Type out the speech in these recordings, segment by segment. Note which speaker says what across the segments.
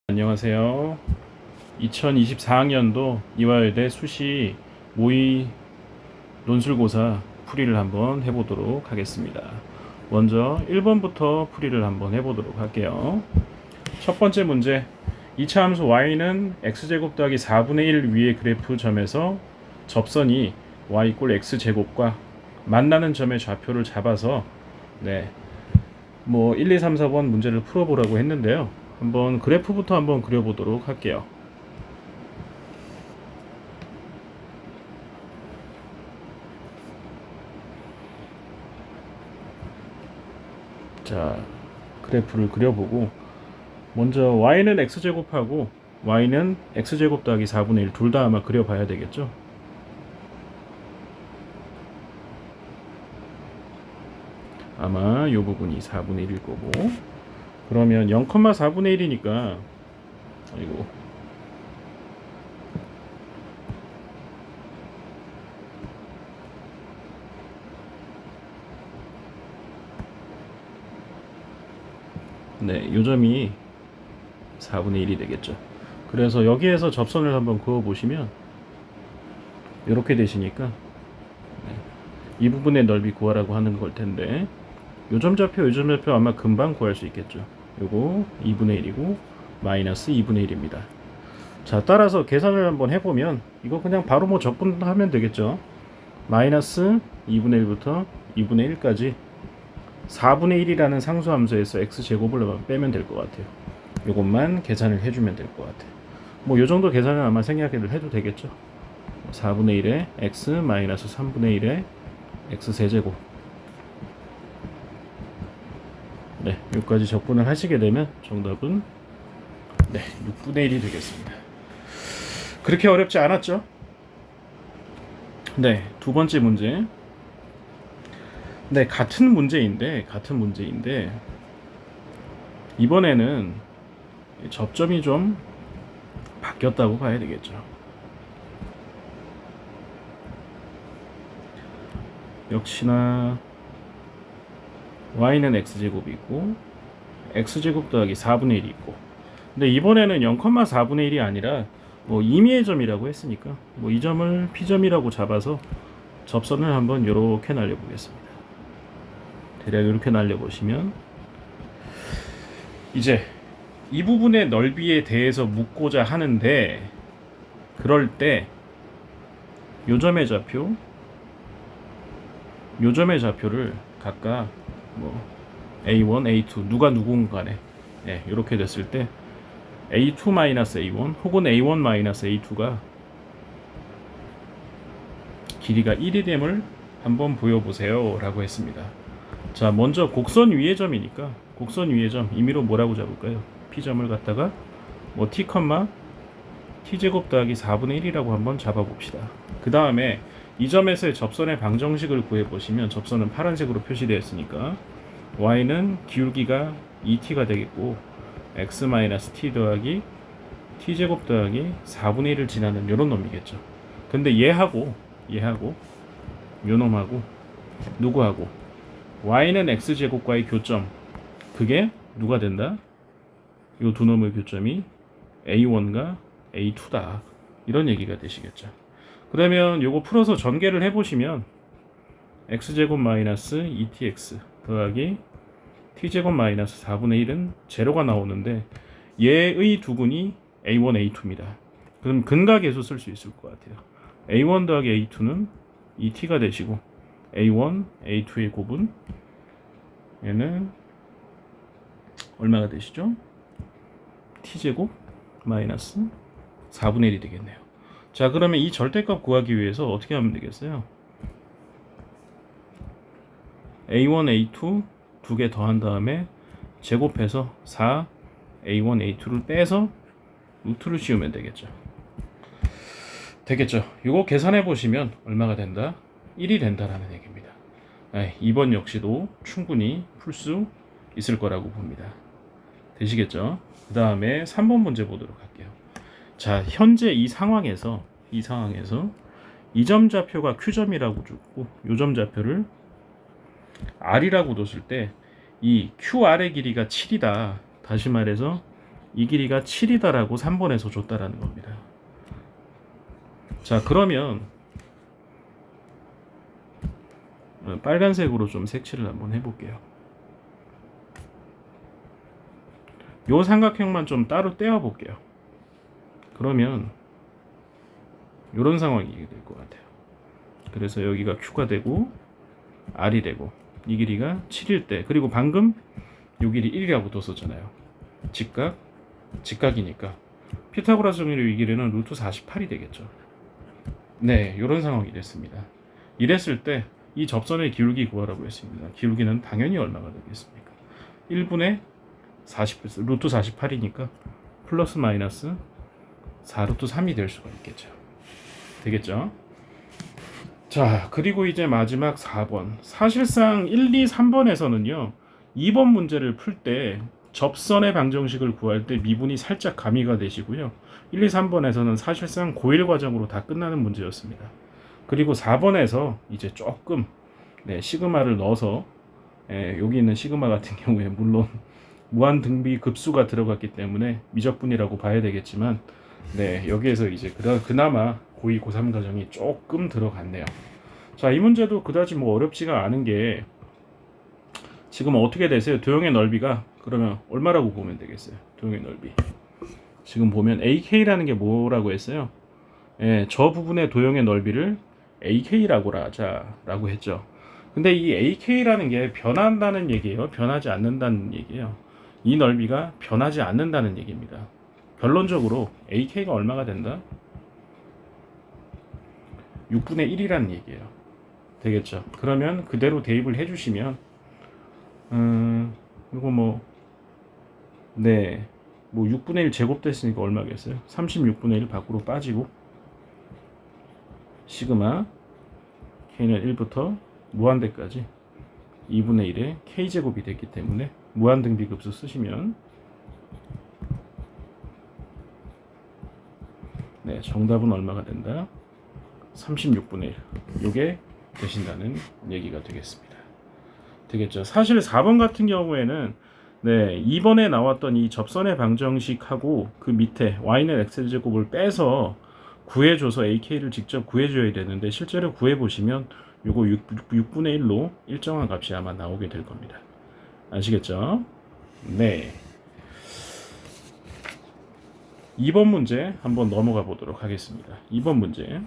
Speaker 1: 안녕하세요. 2024학년도 이화여대 수시 모의 논술고사 풀이를 한번 해보도록 하겠습니다. 먼저 1번부터 풀이를 한번 해보도록 할게요. 첫 번째 문제, 2차 함수 y는 x제곱 더하기 4분의 1 위의 그래프 점에서 접선이 y = x제곱과 만나는 점의 좌표를 잡아서 1, 2, 3, 4번 문제를 풀어보라고 했는데요. 한번 그래프부터 한번 그려보도록 할게요. 자, 그래프를 그려보고 먼저 y는 x제곱하고 y는 x제곱 더하기 4분의 1 둘 다 아마 그려봐야 되겠죠. 아마 이 부분이 4분의 1일 거고, 그러면 0,4분의 1이니까 아이고 요 점이 4분의 1이 되겠죠. 그래서 여기에서 접선을 한번 그어 보시면 이렇게 되시니까 이 부분의 넓이 구하라고 하는 걸 텐데, 요점 좌표 아마 금방 구할 수 있겠죠. 요거 2분의 1이고 마이너스 2분의 1입니다. 자, 따라서 계산을 한번 해보면 이거 그냥 바로 적분하면 되겠죠. 마이너스 2분의 1부터 2분의 1까지 4분의 1이라는 상수함수에서 x제곱을 빼면 될 것 같아요. 요것만 계산을 해주면 될 것 같아요. 요 정도 계산은 아마 생략을 해도 되겠죠. 4분의 1에 x 마이너스 3분의 1에 x 세제곱. 여기까지 적분을 하시게 되면 정답은 6분의 1이 되겠습니다. 그렇게 어렵지 않았죠? 두 번째 문제. 같은 문제인데 이번에는 접점이 좀 바뀌었다고 봐야 되겠죠. 역시나 y는 x제곱이고 x제곱 더하기 4분의 1이 있고, 근데 이번에는 0,4분의 1이 아니라 임의의 점이라고 했으니까 이 점을 p점이라고 잡아서 접선을 한번 이렇게 날려보겠습니다. 대략 이렇게 날려보시면 이제 이 부분의 넓이에 대해서 묻고자 하는데, 그럴 때 요점의 좌표를 각각 A1, A2 누가 누군 간에 이렇게 됐을 때 A2-A1 혹은 A1-A2가 길이가 1이 됨을 한번 보여보세요 라고 했습니다. 자, 먼저 곡선 위의 점이니까 곡선 위의 점 임의로 뭐라고 잡을까요? P점을 갖다가 T, T제곱 더하기 4분의 1이라고 한번 잡아봅시다. 그 다음에 이 점에서의 접선의 방정식을 구해보시면 접선은 파란색으로 표시되어 있으니까 y는 기울기가 2t가 되겠고 x-t 더하기 t제곱 더하기 4분의 1을 지나는 이런 놈이겠죠. 근데 얘하고 요 놈하고 누구하고 y는 x제곱과의 교점, 그게 누가 된다? 요 두 놈의 교점이 a1과 a2다, 이런 얘기가 되시겠죠. 그러면 요거 풀어서 전개를 해보시면 x제곱 마이너스 2tx 더하기 t제곱 마이너스 4분의 1은 제로가 나오는데 얘의 두근이 a1, a2입니다. 그럼 근각계수 쓸 수 있을 것 같아요. a1 더하기 a2는 2t가 되시고 a1, a2의 곱은 얘는 얼마가 되시죠? t제곱 마이너스 4분의 1이 되겠네요. 자, 그러면 이 절대값 구하기 위해서 어떻게 하면 되겠어요? A1, A2 두 개 더한 다음에 제곱해서 4 A1, A2를 빼서 루트를 씌우면 되겠죠. 이거 계산해 보시면 얼마가 된다? 1이 된다라는 얘기입니다. 이번 역시도 충분히 풀 수 있을 거라고 봅니다. 되시겠죠? 그 다음에 3번 문제 보도록 할게요. 자, 현재 이 상황에서 이 점 좌표가 Q점이라고 주고 이 점 좌표를 R이라고 뒀을 때 이 QR의 길이가 7이다. 다시 말해서 이 길이가 7이다라고 3번에서 줬다라는 겁니다. 자, 그러면 빨간색으로 좀 색칠을 한번 해볼게요. 요 삼각형만 좀 따로 떼어 볼게요. 그러면 요런 상황이 될 것 같아요. 그래서 여기가 Q가 되고 R이 되고 이 길이가 7일 때, 그리고 방금 요 길이 1이라고 뒀었잖아요. 직각이니까 피타고라스 정리로 이 길이는 루트 48이 되겠죠. 네, 요런 상황이 됐습니다. 이랬을 때 이 접선의 기울기 구하라고 했습니다. 기울기는 당연히 얼마가 되겠습니까? 1분의 40, 루트 48이니까 플러스 마이너스 4루트 3이 될 수가 있겠죠. 되겠죠? 자, 그리고 이제 마지막 4번. 사실상 1, 2, 3번에서는요. 2번 문제를 풀 때 접선의 방정식을 구할 때 미분이 살짝 가미가 되시고요. 1, 2, 3번에서는 사실상 고1 과정으로 다 끝나는 문제였습니다. 그리고 4번에서 이제 조금 시그마를 넣어서 여기 있는 시그마 같은 경우에 물론 무한 등비 급수가 들어갔기 때문에 미적분이라고 봐야 되겠지만 여기에서 이제 그나마 고2, 고3 과정이 조금 들어갔네요. 자, 이 문제도 그다지 뭐 어렵지가 않은 게 지금 어떻게 되세요? 도형의 넓이가 그러면 얼마라고 보면 되겠어요? 도형의 넓이. 지금 보면 AK라는 게 뭐라고 했어요? 저 부분의 도형의 넓이를 AK라고 하자라고 했죠. 근데 이 AK라는 게 변한다는 얘기예요? 변하지 않는다는 얘기예요? 이 넓이가 변하지 않는다는 얘기입니다. 결론적으로 AK가 얼마가 된다? 6분의 1이라는 얘기예요. 되겠죠? 그러면 그대로 대입을 해주시면 이거 뭐 6분의 1 제곱됐으니까 얼마겠어요? 36분의 1 밖으로 빠지고 시그마 K는 1부터 무한대까지 2분의 1의 K제곱이 됐기 때문에 무한등비급수 쓰시면 정답은 얼마가 된다? 36분의 1. 요게 되신다는 얘기가 되겠습니다. 되겠죠? 사실 4번 같은 경우에는 2번에 나왔던 이 접선의 방정식하고 그 밑에 y는 x제곱을 빼서 구해줘서 ak를 직접 구해줘야 되는데 실제로 구해보시면 요거 6분의 1로 일정한 값이 아마 나오게 될 겁니다. 아시겠죠? 네. 2번 문제 한번 넘어가 보도록 하겠습니다. 2번 문제.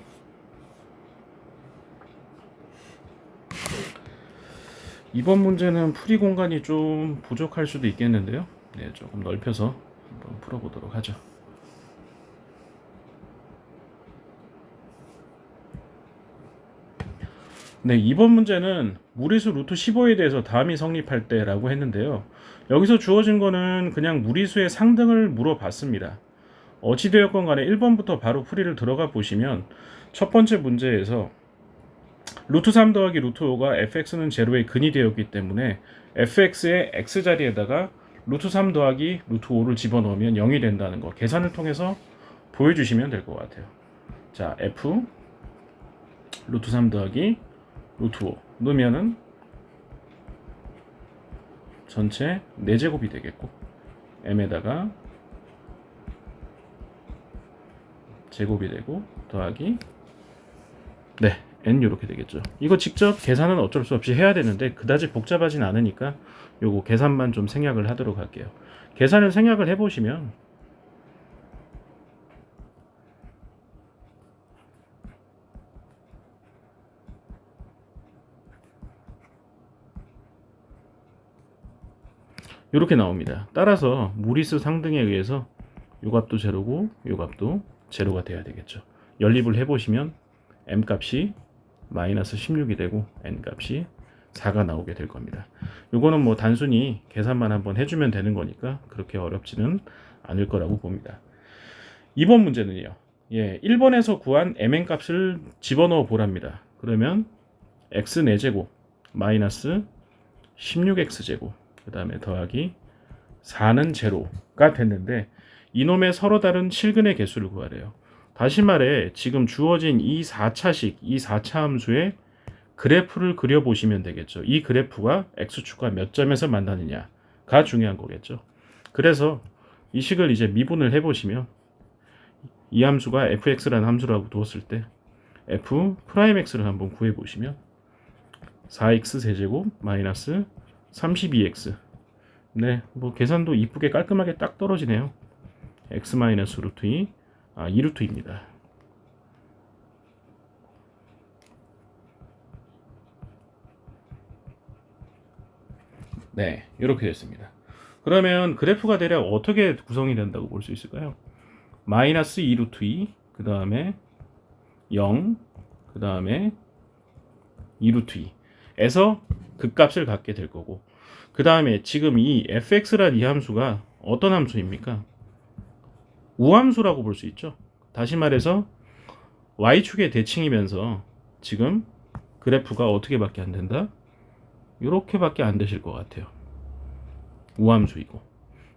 Speaker 1: 이번 문제는 풀이 공간이 좀 부족할 수도 있겠는데요. 조금 넓혀서 한번 풀어보도록 하죠. 이번 문제는 무리수 루트 15에 대해서 다음이 성립할 때라고 했는데요. 여기서 주어진 거는 그냥 무리수의 상등을 물어봤습니다. 어찌되었건 간에 1번부터 바로 풀이를 들어가 보시면 첫 번째 문제에서 루트 3 더하기 루트 5가 fx는 제로의 근이 되었기 때문에 fx의 x자리에다가 루트 3 더하기 루트 5를 집어넣으면 0이 된다는 거 계산을 통해서 보여주시면 될 것 같아요. 자, f 루트 3 더하기 루트 5 넣으면은 전체 4제곱이 되겠고 m에다가 제곱이 되고 더하기 n 이렇게 되겠죠. 이거 직접 계산은 어쩔 수 없이 해야 되는데 그다지 복잡하진 않으니까 요거 계산만 좀 생략을 하도록 할게요. 계산을 생략을 해보시면 이렇게 나옵니다. 따라서 무리수 상등에 의해서 요 값도 제로고 요 값도 제로가 돼야 되겠죠. 연립을 해보시면 m 값이 마이너스 16이 되고 n 값이 4가 나오게 될 겁니다. 요거는 뭐 단순히 계산만 한번 해주면 되는 거니까 그렇게 어렵지는 않을 거라고 봅니다. 2번 문제는요. 1번에서 구한 mn 값을 집어넣어 보랍니다. 그러면 x 4제곱 마이너스 16x제곱 그 다음에 더하기 4는 제로가 됐는데 이놈의 서로 다른 실근의 개수를 구하래요. 다시 말해 지금 주어진 이 4차식, 이 4차 함수의 그래프를 그려보시면 되겠죠. 이 그래프가 x축과 몇 점에서 만나느냐가 중요한 거겠죠. 그래서 이 식을 이제 미분을 해보시면 이 함수가 fx라는 함수라고 두었을 때 f 프라임 x를 한번 구해보시면 4x 세제곱 마이너스 32x. 네, 뭐 계산도 이쁘게 깔끔하게 딱 떨어지네요. x 마이너스 루트 2, 2루트입니다. 네, 이렇게 됐습니다. 그러면 그래프가 대략 어떻게 구성이 된다고 볼 수 있을까요? 마이너스 2루트 2, 그 다음에 0, 그 다음에 2루트 2에서 극값을 갖게 될 거고, 그 다음에 지금 이 fx란 이 함수가 어떤 함수입니까? 우함수라고 볼 수 있죠. 다시 말해서 y축의 대칭이면서 지금 그래프가 어떻게밖에 안 된다? 이렇게밖에 안 되실 것 같아요. 우함수이고.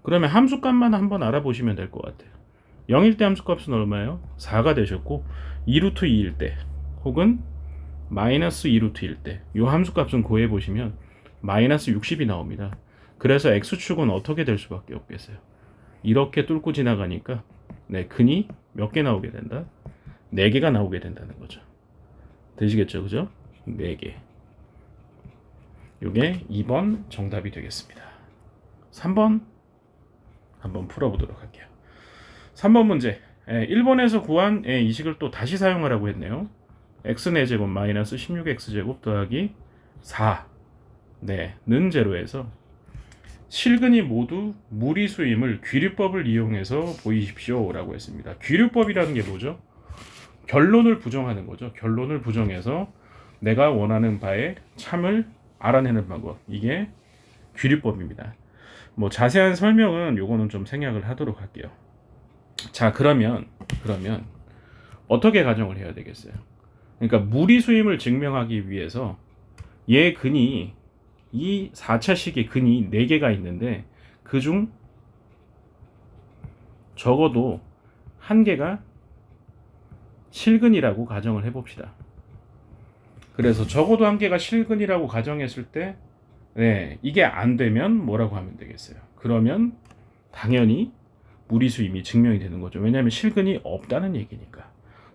Speaker 1: 그러면 함수값만 한번 알아보시면 될 것 같아요. 0일 때 함수값은 얼마예요? 4가 되셨고 2루트 2일 때 혹은 마이너스 2루트 1일 때 이 함수값은 구해보시면 마이너스 60이 나옵니다. 그래서 x축은 어떻게 될 수밖에 없겠어요. 이렇게 뚫고 지나가니까 네, 근이 몇 개 나오게 된다? 4개가 나오게 된다는 거죠. 되시겠죠? 그죠? 4개. 이게 2번 정답이 되겠습니다. 3번 한번 풀어보도록 할게요. 3번 문제. 1번에서 구한 이 식을 또 다시 사용하라고 했네요. x4제곱 마이너스 16x제곱 더하기 4 네, 는 제로에서 실근이 모두 무리수임을 귀류법을 이용해서 보이십시오 라고 했습니다. 귀류법이라는 게 뭐죠? 결론을 부정하는 거죠. 결론을 부정해서 내가 원하는 바의 참을 알아내는 방법. 이게 귀류법입니다. 뭐 자세한 설명은 요거는 좀 생략을 하도록 할게요. 자, 그러면 어떻게 가정을 해야 되겠어요? 그러니까 무리수임을 증명하기 위해서 얘 근이 이 4차식의 근이 4개가 있는데 그중 적어도 한 개가 실근이라고 가정을 해봅시다. 그래서 적어도 한 개가 실근이라고 가정했을 때 네, 이게 안 되면 뭐라고 하면 되겠어요? 그러면 당연히 무리수임이 증명이 되는 거죠. 왜냐하면 실근이 없다는 얘기니까.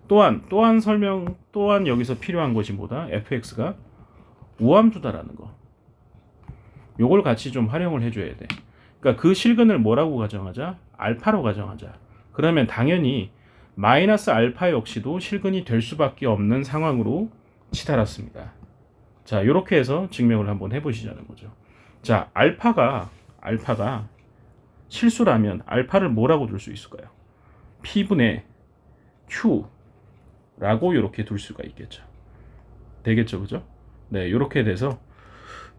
Speaker 1: 또한 여기서 필요한 것이 뭐다? fx가 우함수다라는 거. 요걸 같이 좀 활용을 해줘야 돼. 그러니까 그 실근을 뭐라고 가정하자? 알파로 가정하자. 그러면 당연히 마이너스 알파 역시도 실근이 될 수밖에 없는 상황으로 치달았습니다. 자, 이렇게 해서 증명을 한번 해보시자는 거죠. 자, 알파가 실수라면 알파를 뭐라고 둘 수 있을까요? P분의 Q라고 이렇게 둘 수가 있겠죠. 되겠죠, 그죠? 네, 이렇게 돼서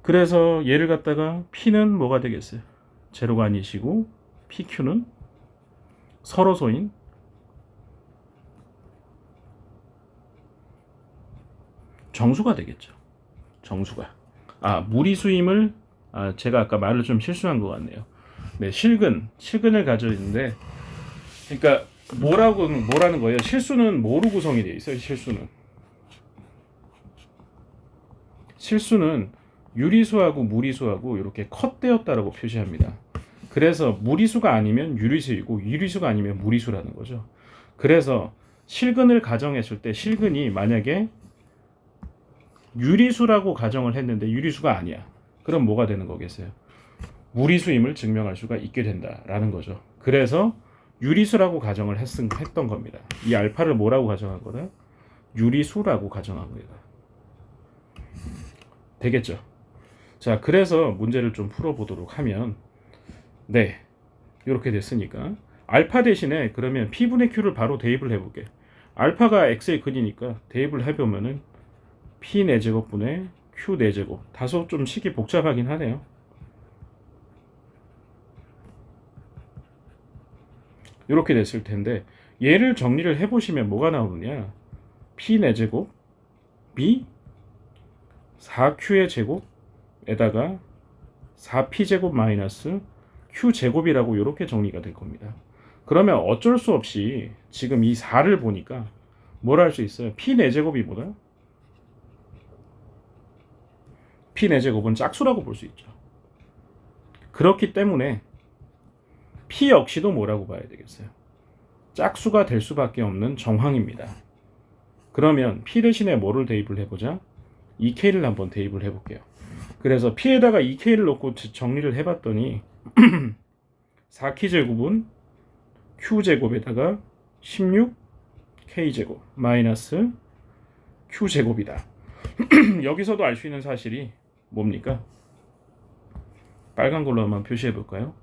Speaker 1: 그래서 얘를 갖다가 P는 뭐가 되겠어요? 제로가 아니시고 PQ는 서로소인 정수가 되겠죠. 정수가. 무리수임을 제가 아까 말을 좀 실수한 것 같네요. 네, 실근을 가지고 있는데 그러니까 뭐라는 거예요? 실수는 뭐로 구성이 되어 있어요? 실수는 유리수하고 무리수하고 이렇게 컷되었다라고 표시합니다. 그래서 무리수가 아니면 유리수이고 유리수가 아니면 무리수라는 거죠. 그래서 실근을 가정했을 때 실근이 만약에 유리수라고 가정을 했는데 유리수가 아니야. 그럼 뭐가 되는 거겠어요? 무리수임을 증명할 수가 있게 된다라는 거죠. 그래서 유리수라고 가정을 했던 겁니다. 이 알파를 뭐라고 가정한 거다? 유리수라고 가정한 겁니다. 되겠죠? 자, 그래서 문제를 좀 풀어보도록 하면 네, 이렇게 됐으니까 알파 대신에 그러면 P분의 Q를 바로 대입을 해볼게. 알파가 X의 근이니까 대입을 해보면은 P 4제곱분의 Q 4제곱. 다소 좀 식이 복잡하긴 하네요. 이렇게 됐을 텐데 얘를 정리를 해보시면 뭐가 나오느냐? P 4제곱 B 4Q의 제곱에다가 4P제곱 마이너스 Q제곱이라고 이렇게 정리가 될 겁니다. 그러면 어쩔 수 없이 지금 이 4를 보니까 뭘 할 수 있어요? P 4제곱이 뭐다? P 4제곱은 짝수라고 볼 수 있죠. 그렇기 때문에 P 역시도 뭐라고 봐야 되겠어요? 짝수가 될 수밖에 없는 정황입니다. 그러면 P 대신에 뭐를 대입을 해보자? 2K를 한번 대입을 해볼게요. 그래서 P에다가 2K를 넣고 정리를 해봤더니 4K 제곱은 Q 제곱에다가 16K 제곱 마이너스 Q 제곱이다. 여기서도 알 수 있는 사실이 뭡니까? 빨간 걸로 한번 표시해 볼까요?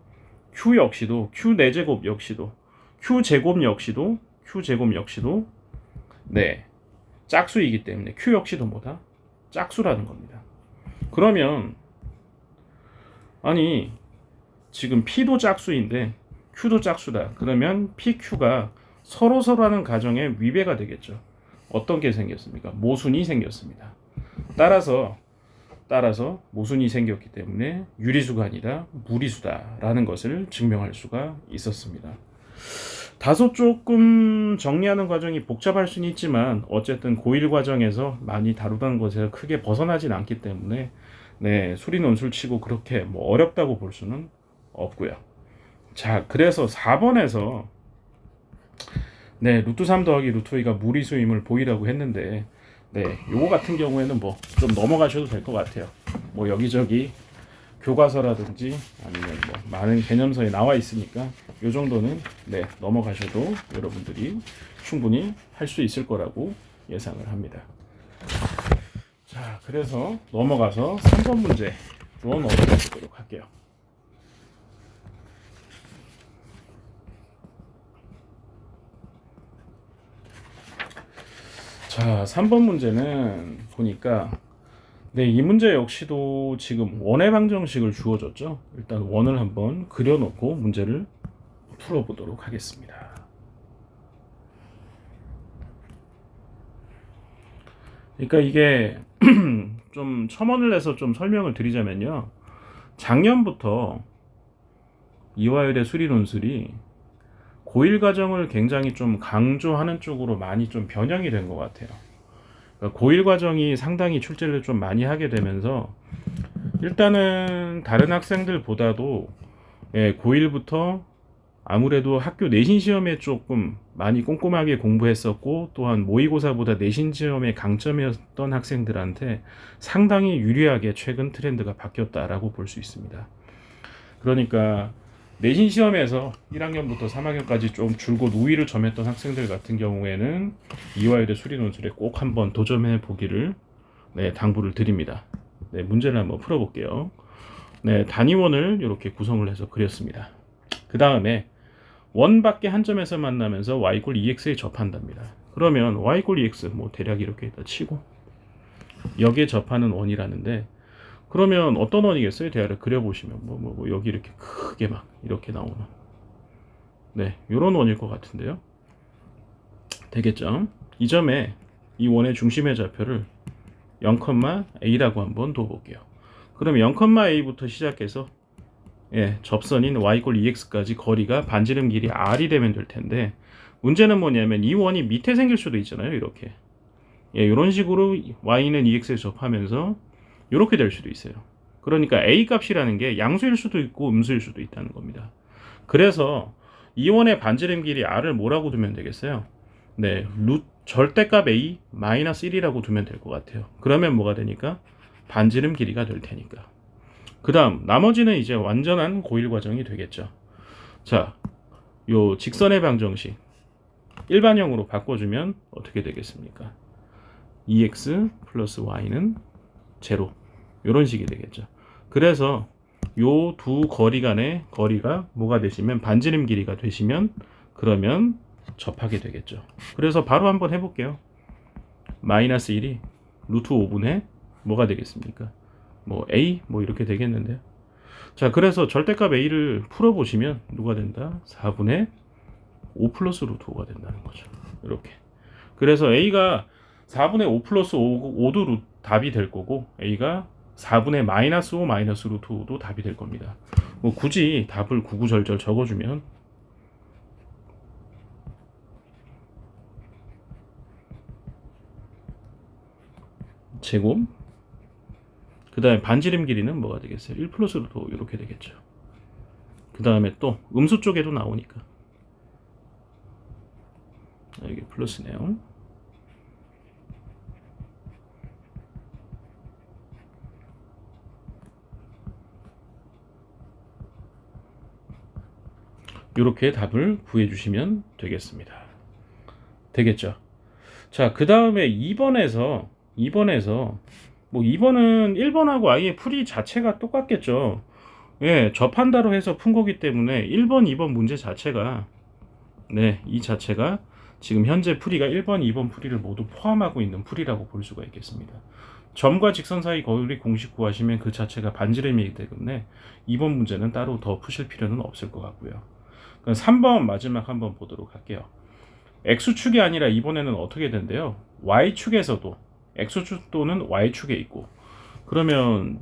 Speaker 1: Q 역시도 Q 4제곱 역시도 Q 제곱 역시도 네 짝수이기 때문에 Q 역시도 뭐다? 짝수라는 겁니다. 그러면 아니 지금 P도 짝수인데 Q도 짝수다. 그러면 PQ가 서로서로라는 가정의 위배가 되겠죠. 어떤 게 생겼습니까? 모순이 생겼습니다. 따라서 모순이 생겼기 때문에 유리수가 아니라 무리수다라는 것을 증명할 수가 있었습니다. 다소 조금 정리하는 과정이 복잡할 수는 있지만 어쨌든 고1 과정에서 많이 다루던 것에서 크게 벗어나진 않기 때문에 네, 수리 논술치고 그렇게 뭐 어렵다고 볼 수는 없고요. 자, 그래서 4번에서 네, 루트 3 더하기 루트 2가 무리수임을 보이라고 했는데 네, 요거 같은 경우에는 뭐 좀 넘어가셔도 될 것 같아요. 뭐 여기저기 교과서라든지 아니면 뭐 많은 개념서에 나와 있으니까 요 정도는 네, 넘어가셔도 여러분들이 충분히 할 수 있을 거라고 예상을 합니다. 자, 그래서 넘어가서 3번 문제로 넘어가 보도록 할게요. 자, 3번 문제는 보니까 네, 이 문제 역시도 지금 원의 방정식을 주어졌죠. 일단 원을 한번 그려놓고 문제를 풀어보도록 하겠습니다. 그러니까 이게 좀 첨언을 해서 좀 설명을 드리자면요. 작년부터 이화여대 수리논술이 고1 과정을 굉장히 좀 강조하는 쪽으로 많이 좀 변형이 된 것 같아요. 그러니까 고1 과정이 상당히 출제를 좀 많이 하게 되면서 일단은 다른 학생들보다도 고1부터 아무래도 학교 내신 시험에 조금 많이 꼼꼼하게 공부했었고 또한 모의고사보다 내신 시험의 강점이었던 학생들한테 상당히 유리하게 최근 트렌드가 바뀌었다라고 볼 수 있습니다. 그러니까 내신 시험에서 1학년부터 3학년까지 좀 줄곧 우위를 점했던 학생들 같은 경우에는 이화여대 수리논술에 꼭 한번 도전해 보기를 네, 당부를 드립니다. 네, 문제를 한번 풀어볼게요. 네, 단위원을 이렇게 구성을 해서 그렸습니다. 그 다음에 원 밖에 한 점에서 만나면서 y = 2x에 접한답니다. 그러면 y = 2x 뭐 대략 이렇게 있다 치고 여기에 접하는 원이라는데 그러면 어떤 원이겠어요? 대화를 그려보시면 뭐 여기 이렇게 크게 막 이렇게 나오는 네, 요런 원일 것 같은데요. 되겠죠? 이 점에 이 원의 중심의 좌표를 0,a라고 한번 둬볼게요. 그럼 0,a부터 시작해서 접선인 y = 2x까지 거리가 반지름 길이 r이 되면 될 텐데 문제는 뭐냐면 이 원이 밑에 생길 수도 있잖아요. 이렇게 이런 식으로 y는 2x에 접하면서 이렇게 될 수도 있어요. 그러니까 a 값이라는 게 양수일 수도 있고 음수일 수도 있다는 겁니다. 그래서 이 원의 반지름 길이 r을 뭐라고 두면 되겠어요? 네, 절대값 a 마이너스 1이라고 두면 될 것 같아요. 그러면 뭐가 되니까? 반지름 길이가 될 테니까. 그 다음 나머지는 이제 완전한 고1 과정이 되겠죠. 자, 요 직선의 방정식 일반형으로 바꿔주면 어떻게 되겠습니까? 2x 플러스 y는 0 이런 식이 되겠죠. 그래서 요 두 거리 간의 거리가 뭐가 되시면 반지름 길이가 되시면 그러면 접하게 되겠죠. 그래서 바로 한번 해볼게요. 마이너스 1이 루트 5분의 뭐가 되겠습니까? 뭐 a 뭐 이렇게 되겠는데요. 자, 그래서 절대값 a를 풀어보시면 누가 된다? 4분의 5 플러스 루트 5가 된다는 거죠. 이렇게. 그래서 a가 4분의 5 플러스 5도 답이 될 거고 a가 4분의 마이너스 5 마이너스 루트 5도 답이 될 겁니다. 뭐 굳이 답을 구구절절 적어주면 제곱 그 다음에 반지름 길이는 뭐가 되겠어요? 1 플러스 루트 5 이렇게 되겠죠. 그 다음에 또 음수 쪽에도 나오니까. 여기 플러스네요. 이렇게 답을 구해주시면 되겠습니다. 되겠죠? 자, 그 다음에 2번에서 뭐 2번은 1번하고 아예 풀이 자체가 똑같겠죠. 예, 접한다로 해서 푼 거기 때문에 1번, 2번 문제 자체가 이 자체가 지금 현재 풀이가 1번, 2번 풀이를 모두 포함하고 있는 풀이라고 볼 수가 있겠습니다. 점과 직선 사이 거리 공식 구하시면 그 자체가 반지름이기 때문에 2번 문제는 따로 더 푸실 필요는 없을 것 같고요. 그럼 3번 마지막 한번 보도록 할게요. X축이 아니라 이번에는 어떻게 된대요? Y축에서도 X축 또는 Y축에 있고, 그러면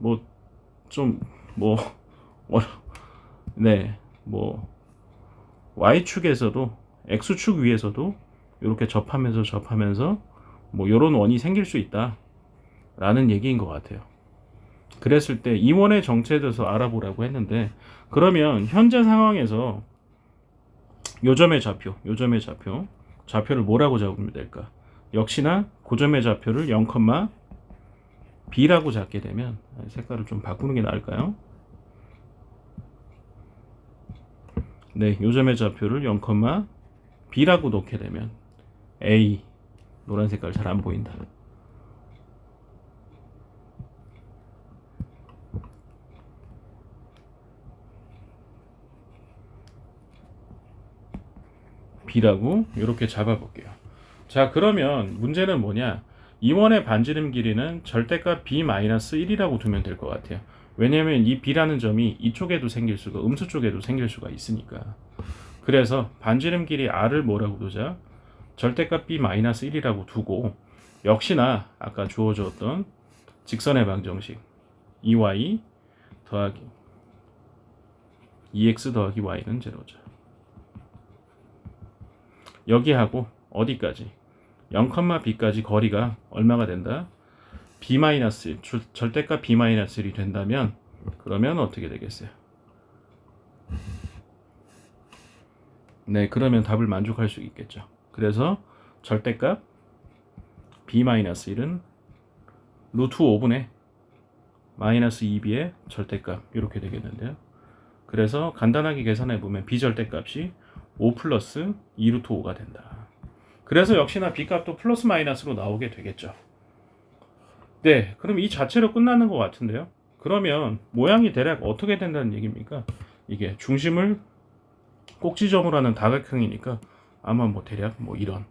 Speaker 1: Y축에서도 X축 위에서도 이렇게 접하면서 뭐 요런 원이 생길 수 있다 라는 얘기인 것 같아요. 그랬을 때 이 원의 정체에 대해서 알아보라고 했는데, 그러면 현재 상황에서 요점의 좌표를 뭐라고 잡으면 될까? 역시나 고점의 좌표를 0, B라고 잡게 되면, 색깔을 좀 바꾸는 게 나을까요? 네, 요점의 좌표를 0, B라고 놓게 되면 A, 노란 색깔 잘 안 보인다. B라고 이렇게 잡아볼게요. 자, 그러면 문제는 뭐냐? 이원의 반지름 길이는 절대값 B-1이라고 두면 될 것 같아요. 왜냐면 이 B라는 점이 이쪽에도 생길 수가, 음수 쪽에도 생길 수가 있으니까. 그래서 반지름 길이 R을 뭐라고 두자? 절대값 B-1이라고 두고, 역시나 아까 주어졌던 직선의 방정식 2y 더하기 2x 더하기 y는 제로죠. 여기하고 어디까지? 0, b까지 거리가 얼마가 된다? B-1, 절대값 B-1이 된다면, 그러면 어떻게 되겠어요? 네, 그러면 답을 만족할 수 있겠죠. 그래서 절대값 B-1은 루트 5분의 마이너스 2b의 절대값, 이렇게 되겠는데요. 그래서 간단하게 계산해 보면 B절대값이 5 플러스 2 루트 5가 된다. 그래서 역시나 B값도 플러스 마이너스로 나오게 되겠죠. 네, 그럼 이 자체로 끝나는 것 같은데요. 그러면 모양이 대략 어떻게 된다는 얘기입니까? 이게 중심을 꼭지점으로 하는 다각형이니까 아마 대략 이런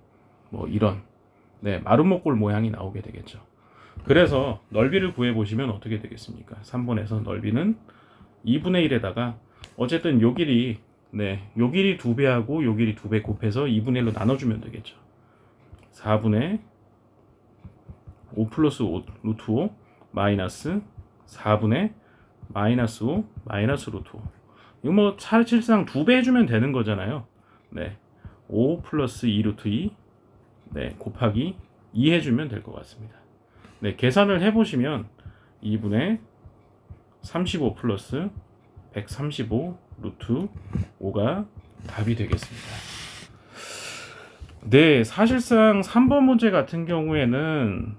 Speaker 1: 마름모꼴 모양이 나오게 되겠죠. 그래서 넓이를 구해보시면 어떻게 되겠습니까? 3번에서 넓이는 2분의 1에다가 어쨌든 요 길이 요 길이 2배하고 요 길이 2배 곱해서 2분의 1로 나눠주면 되겠죠. 4분의 5 플러스 5 루트 5 마이너스 4분의 마이너스 5 마이너스 루트 5. 이거 사실상 2배 해주면 되는 거잖아요. 5 플러스 2 루트 2 곱하기 2 해주면 될 것 같습니다. 계산을 해보시면 2분의 35 플러스 135 루트 5가 답이 되겠습니다. 사실상 3번 문제 같은 경우에는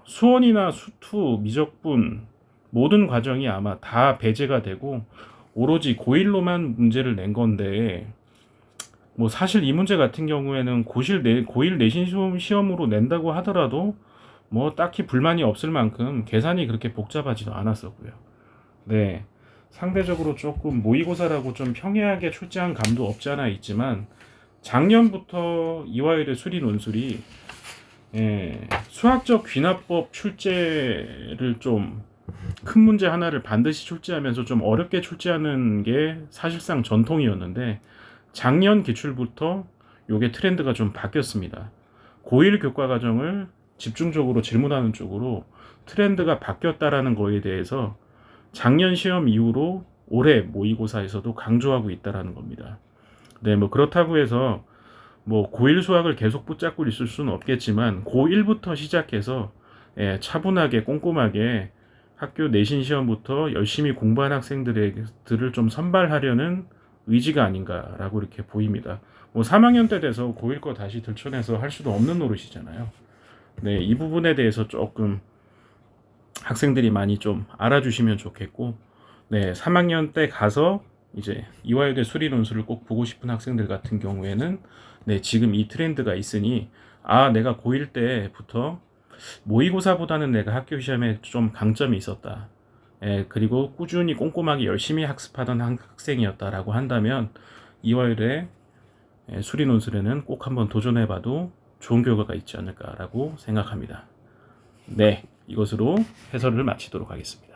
Speaker 1: 수원이나 수투, 미적분 모든 과정이 아마 다 배제가 되고 오로지 고1로만 문제를 낸 건데, 사실 이 문제 같은 경우에는 고1 내신 시험으로 낸다고 하더라도 딱히 불만이 없을 만큼 계산이 그렇게 복잡하지도 않았었고요. 상대적으로 조금 모의고사라고 좀 평이하게 출제한 감도 없지 않아 있지만, 작년부터 이화율의 수리 논술이 수학적 귀납법 출제를 좀 큰 문제 하나를 반드시 출제하면서 좀 어렵게 출제하는 게 사실상 전통이었는데, 작년 기출부터 요게 트렌드가 좀 바뀌었습니다. 고1 교과 과정을 집중적으로 질문하는 쪽으로 트렌드가 바뀌었다라는 거에 대해서 작년 시험 이후로 올해 모의고사에서도 강조하고 있다라는 겁니다. 그렇다고 해서 고1 수학을 계속 붙잡고 있을 수는 없겠지만, 고1부터 시작해서 차분하게 꼼꼼하게 학교 내신 시험부터 열심히 공부한 학생들을 좀 선발하려는 의지가 아닌가라고 이렇게 보입니다. 뭐 3학년 때 돼서 고1 거 다시 들춰내서 할 수도 없는 노릇이잖아요. 네, 이 부분에 대해서 조금 학생들이 많이 좀 알아주시면 좋겠고, 네, 3학년 때 가서 이제 이화여대 수리 논술을 꼭 보고 싶은 학생들 같은 경우에는 네, 지금 이 트렌드가 있으니 내가 고1 때부터 모의고사보다는 내가 학교 시험에 좀 강점이 있었다. 그리고 꾸준히 꼼꼼하게 열심히 학습하던 학생이었다라고 한다면 이화여대 수리 논술에는 꼭 한번 도전해봐도 좋은 결과가 있지 않을까라고 생각합니다. 네, 이것으로 해설을 마치도록 하겠습니다.